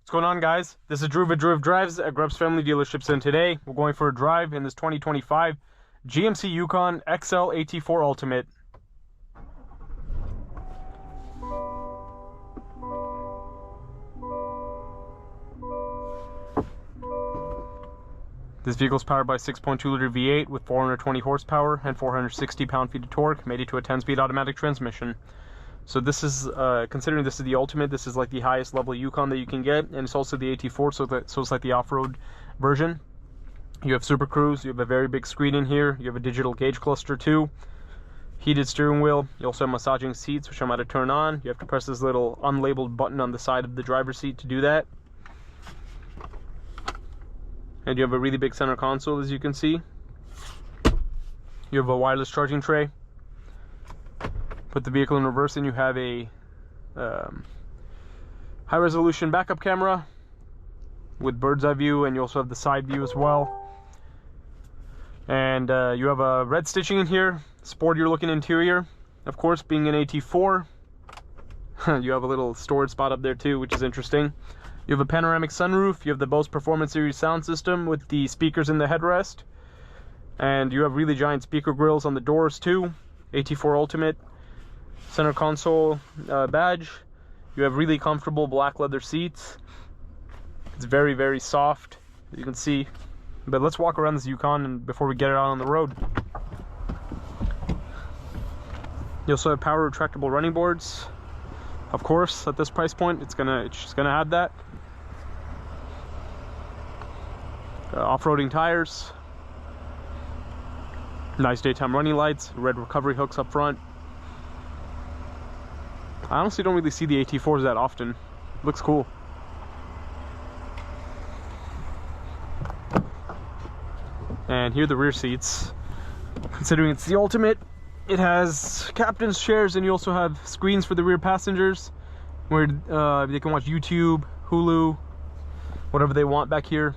What's going on, guys? This is Drew with Drew Drives at Grubbs Family Dealerships, and today we're going for a drive in this 2025 GMC Yukon XL AT4 Ultimate. This vehicle is powered by a 6.2-liter V8 with 420 horsepower and 460 pound-feet of torque, made it to a 10-speed automatic transmission. So this is, considering this is the Ultimate, this is like the highest level Yukon that you can get, and it's also the AT4, so it's like the off-road version. You have Super Cruise, you have a very big screen in here, you have a digital gauge cluster too, heated steering wheel, you also have massaging seats, which I'm going to turn on. You have to press this little unlabeled button on the side of the driver's seat to do that. And you have a really big center console, as you can see. You have a wireless charging tray. Put the vehicle in reverse and you have a high resolution backup camera with bird's eye view, and you also have the side view as well. And you have a red stitching in here, sportier looking interior. Of course, being an AT4, you have a little storage spot up there too, which is interesting. You have a panoramic sunroof, you have the Bose Performance Series sound system with the speakers in the headrest, and you have really giant speaker grills on the doors too. AT4 Ultimate. Center console badge. You have really comfortable black leather seats. It's very, very soft, as you can see. But let's walk around this Yukon and before we get it out on the road. You also have power retractable running boards. Of course, at this price point, it's just gonna have that. Off-roading tires. Nice daytime running lights. Red recovery hooks up front. I honestly don't really see the AT4s that often. Looks cool. And here are the rear seats. Considering it's the Ultimate, it has captain's chairs, and you also have screens for the rear passengers where they can watch YouTube, Hulu, whatever they want back here.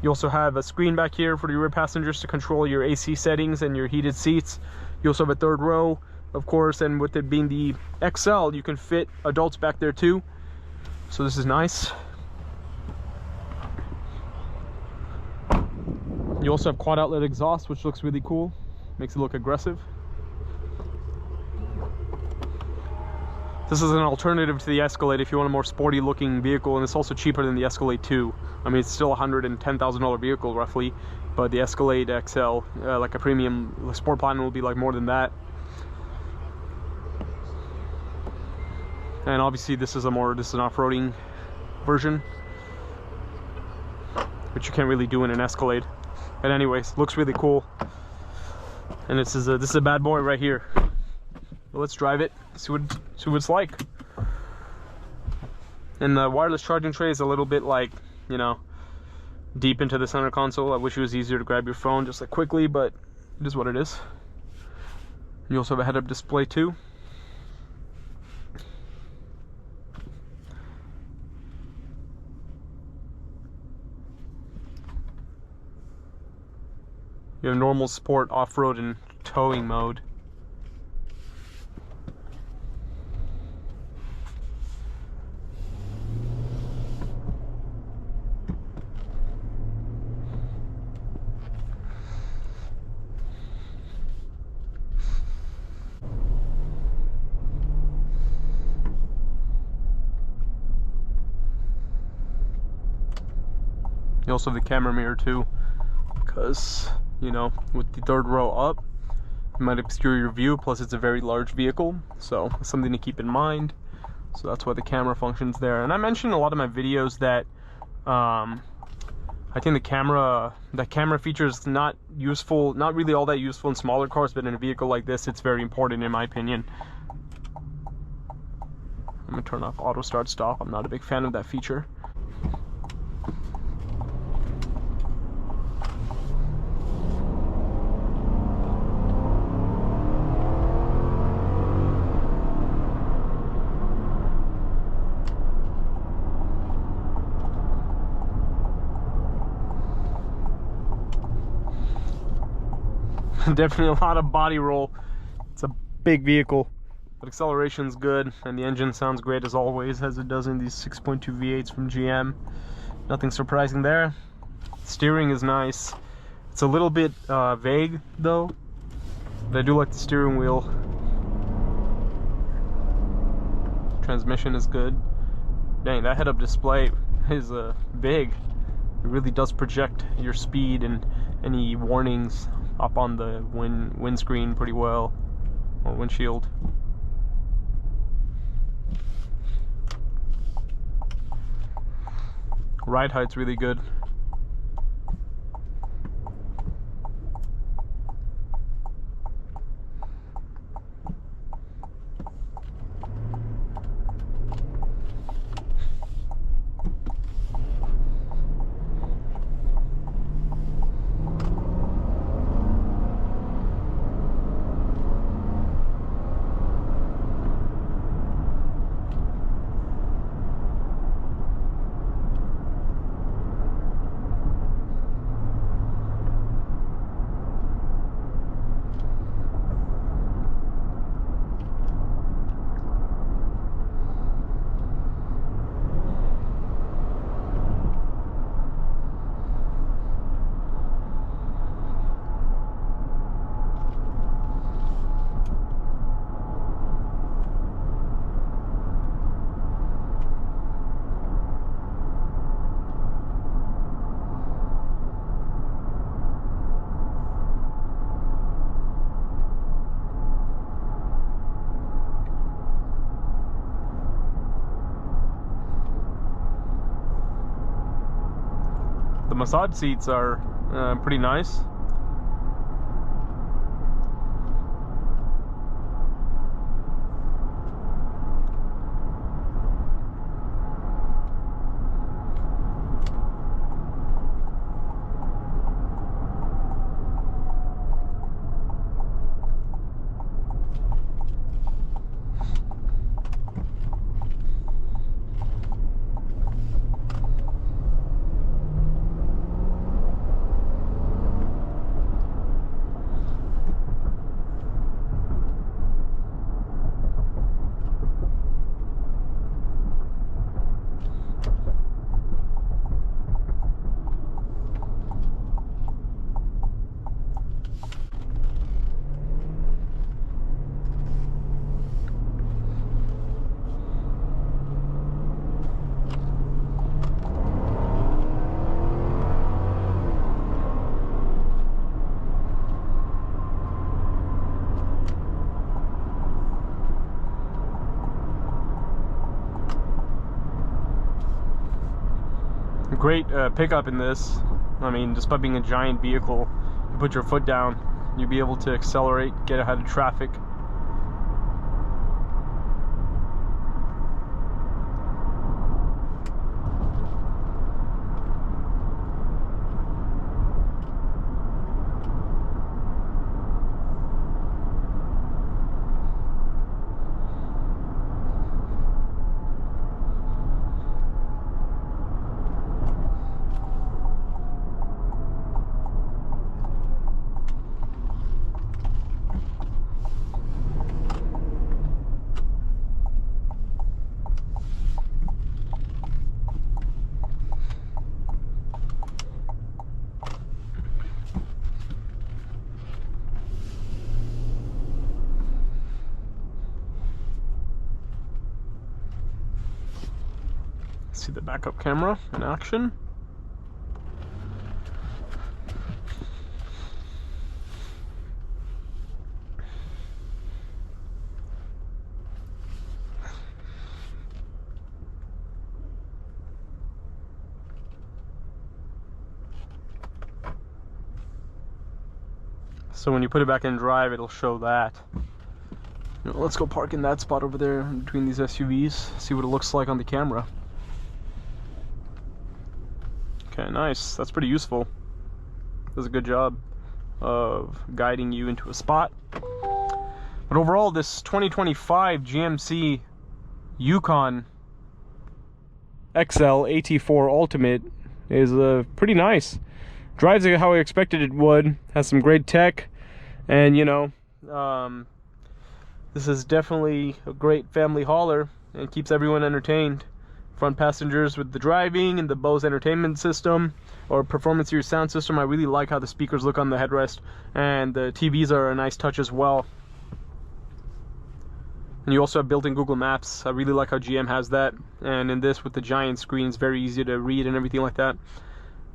You also have a screen back here for the rear passengers to control your AC settings and your heated seats. You also have a third row, of course, and with it being the XL, you can fit adults back there too. So this is nice. You also have quad outlet exhaust, which looks really cool. Makes it look aggressive. This is an alternative to the Escalade if you want a more sporty looking vehicle, and it's also cheaper than the Escalade 2. I mean, it's still a $110,000 vehicle roughly, but the Escalade XL, like a premium Sport Platinum, will be like more than that. And obviously this is an off-roading version, which you can't really do in an Escalade. But anyways, looks really cool. And this is a bad boy right here. Well, let's drive it, see what it's like. And the wireless charging tray is a little bit like, you know, deep into the center console. I wish it was easier to grab your phone just like quickly, but it is what it is. You also have a head-up display too. You have normal, sport, off-road, and towing mode. You also have the camera mirror too, because, you know, with the third row up, it might obscure your view, plus it's a very large vehicle, so it's something to keep in mind. So that's why the camera functions there. And I mentioned in a lot of my videos that I think that camera feature is not useful, not really all that useful in smaller cars, but in a vehicle like this, it's very important in my opinion. I'm gonna turn off auto start stop. I'm not a big fan of that feature. Definitely a lot of body roll. It's a big vehicle. but acceleration's good, and the engine sounds great as always, as it does in these 6.2 V8s from GM. Nothing surprising there. Steering is nice. It's a little bit vague though, but I do like the steering wheel. Transmission is good. Dang, that head-up display is big. It really does project your speed and any warnings up on the windscreen pretty well, or windshield. Ride height's really good. The massage seats are pretty nice. Great pickup in this. I mean, despite being a giant vehicle, you put your foot down, you'll be able to accelerate, get ahead of traffic. See the backup camera in action. So when you put it back in drive, it'll show that. Let's go park in that spot over there between these SUVs, see what it looks like on the camera. Okay, nice. That's pretty useful. Does a good job of guiding you into a spot. But overall, this 2025 GMC Yukon XL AT4 Ultimate is pretty nice. Drives how I expected it would. Has some great tech, and you know, This is definitely a great family hauler and keeps everyone entertained. Front passengers with the driving and the Bose entertainment system or performance series sound system. I really like how the speakers look on the headrest, and the TVs are a nice touch as well. And you also have built-in Google Maps. I really like how GM has that, and in this with the giant screen, it's very easy to read and everything like that.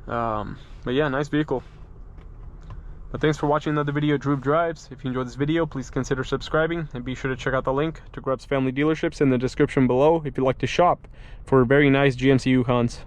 But yeah, nice vehicle. But thanks for watching another video of Drew Drives. If you enjoyed this video, please consider subscribing, and be sure to check out the link to Grubb's family dealerships in the description below if you'd like to shop for very nice GMC Yukons.